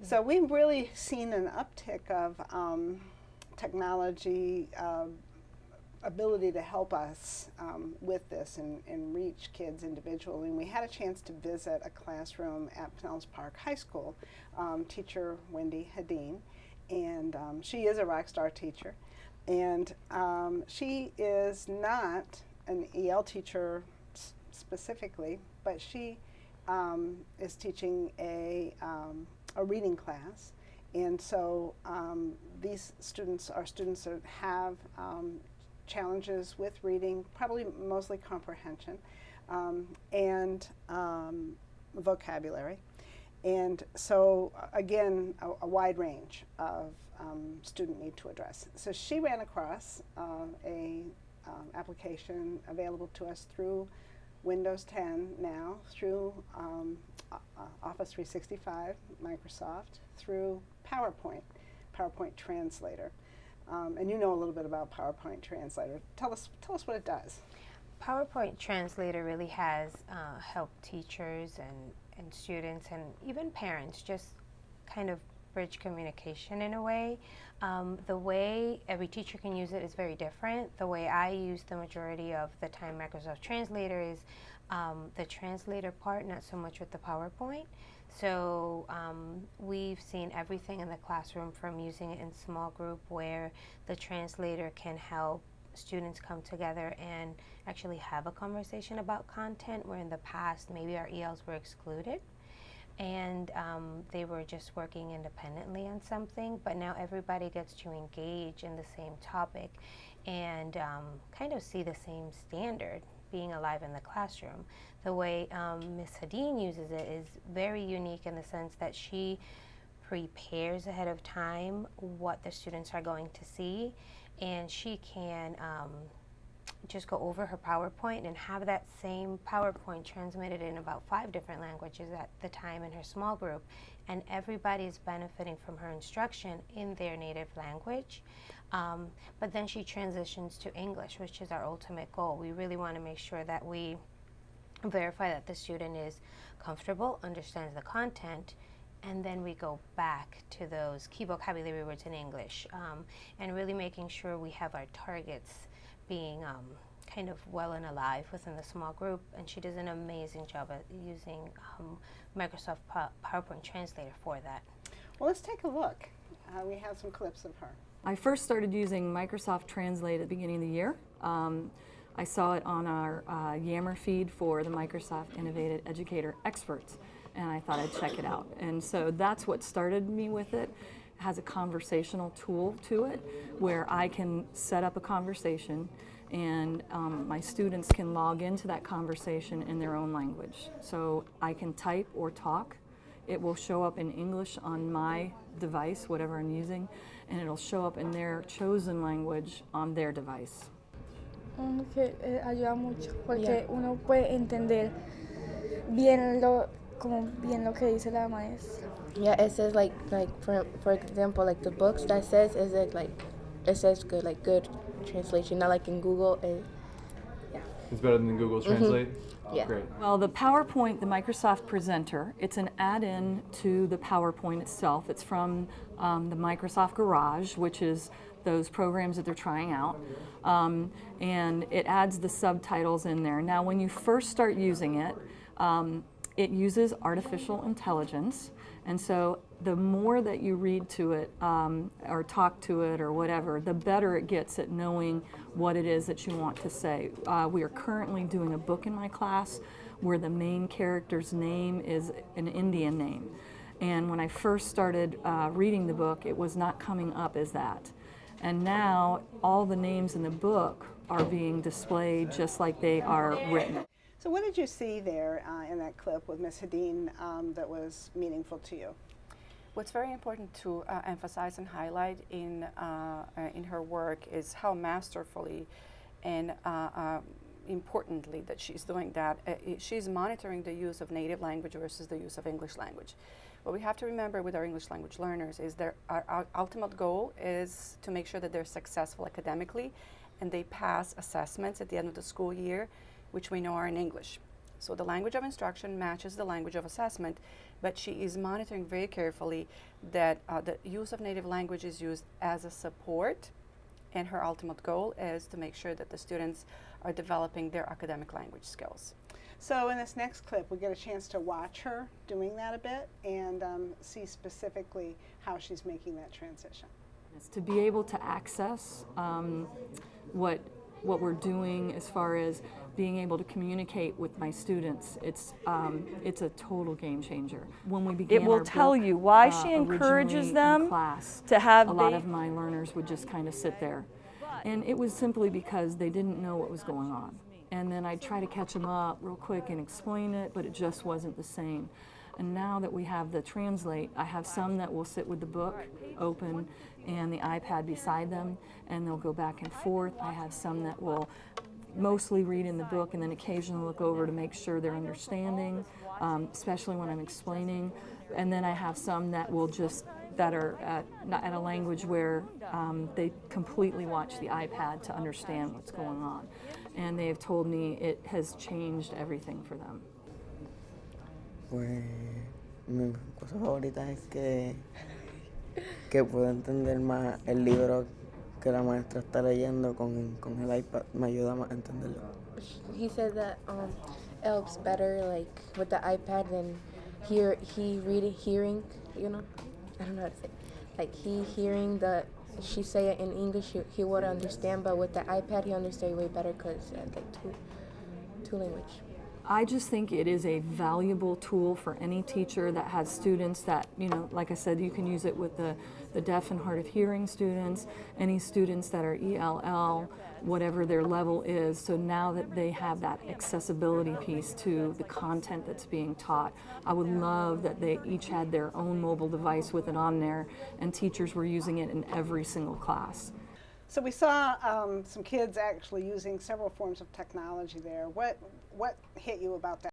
So we've really seen an uptick of technology ability to help us with this and reach kids individually. And we had a chance to visit a classroom at Pinellas Park High School, teacher Wendy Hadeen, and she is a rock star teacher. And she is not an EL teacher specifically, but she is teaching a reading class. And so these students are students that have challenges with reading, probably mostly comprehension, and vocabulary. And so again, a wide range of student need to address. So she ran across a application available to us through Windows 10 now, through Office 365, Microsoft, through PowerPoint Translator. And you know a little bit about PowerPoint Translator. Tell us what it does. PowerPoint Translator really has helped teachers and students and even parents just kind of bridge communication in a way. The way every teacher can use it is very different. The way I use the majority of the time Microsoft Translator is the translator part, not so much with the PowerPoint. So we've seen everything in the classroom, from using it in small group where the translator can help students come together and actually have a conversation about content, where in the past maybe our ELs were excluded and they were just working independently on something, but now everybody gets to engage in the same topic and kind of see the same standard being alive in the classroom. The way Ms. Hadeen uses it is very unique in the sense that she prepares ahead of time what the students are going to see, and she can just go over her PowerPoint and have that same PowerPoint transmitted in about 5 different languages at the time in her small group, and everybody's benefiting from her instruction in their native language. But then she transitions to English, which is our ultimate goal. We really want to make sure that we verify that the student is comfortable, understands the content, and then we go back to those key vocabulary words in English, and really making sure we have our targets being kind of well and alive within the small group. And she does an amazing job at using Microsoft PowerPoint Translator for that. Well, let's take a look. We have some clips of her. I first started using Microsoft Translate at the beginning of the year. I saw it on our Yammer feed for the Microsoft Innovative Educator Experts, and I thought I'd check it out. And so that's what started me with it. It has a conversational tool to it where I can set up a conversation, and my students can log into that conversation in their own language. So I can type or talk. It will show up in English on my device, whatever I'm using, and it'll show up in their chosen language on their device. Que ayuda mucho porque uno puede entender bien lo que dice la maestra. Yeah, it says like for example, like the books that says, is it like it says good, like good translation, not like in Google. Yeah. It's better than Google Translate. Oh, yeah. Great. Well, the PowerPoint, the Microsoft Presenter, it's an add-in to the PowerPoint itself. It's from the Microsoft Garage, which is those programs that they're trying out, and it adds the subtitles in there. Now, when you first start using it, it uses artificial intelligence, and so the more that you read to it or talk to it or whatever, the better it gets at knowing what it is that you want to say. We are currently doing a book in my class where the main character's name is an Indian name, and when I first started reading the book, it was not coming up as that. And now all the names in the book are being displayed just like they are written. So what did you see there in that clip with Ms. Hadeen that was meaningful to you? What's very important to emphasize and highlight in her work is how masterfully and importantly that she's doing that. She's monitoring the use of native language versus the use of English language. What we have to remember with our English language learners is that our ultimate goal is to make sure that they're successful academically and they pass assessments at the end of the school year, which we know are in English. So the language of instruction matches the language of assessment, but she is monitoring very carefully that the use of native language is used as a support, and her ultimate goal is to make sure that the students are developing their academic language skills. So in this next clip, we get a chance to watch her doing that a bit and see specifically how she's making that transition. It's to be able to access what we're doing as far as being able to communicate with my students. It's a total game changer. When we began It will our tell book, you why she encourages originally in them class, to have a lot of my learners would just kind of sit there. And it was simply because they didn't know what was going on. And then I'd try to catch them up real quick and explain it, but it just wasn't the same. And now that we have the Translate, I have some that will sit with the book open and the iPad beside them, and they'll go back and forth. I have some that will mostly read in the book and then occasionally look over to make sure they're understanding, especially when I'm explaining. And then I have some that will that are at a language where they completely watch the iPad to understand what's going on. And they have told me it has changed everything for them. Pues mi cosa favorita es que puedo entender más el libro que la maestra está leyendo con el iPad. Me ayuda más a entenderlo. He said that it helps better like with the iPad than hearing, you know? I don't know how to say it. Like hearing she say it in English, he would understand, but with the iPad he understands way better because like two language. I just think it is a valuable tool for any teacher that has students that, you know, like I said, you can use it with the deaf and hard of hearing students, any students that are ELL, whatever their level is. So now that they have that accessibility piece to the content that's being taught, I would love that they each had their own mobile device with it on there and teachers were using it in every single class. So we saw some kids actually using several forms of technology there. What hit you about that?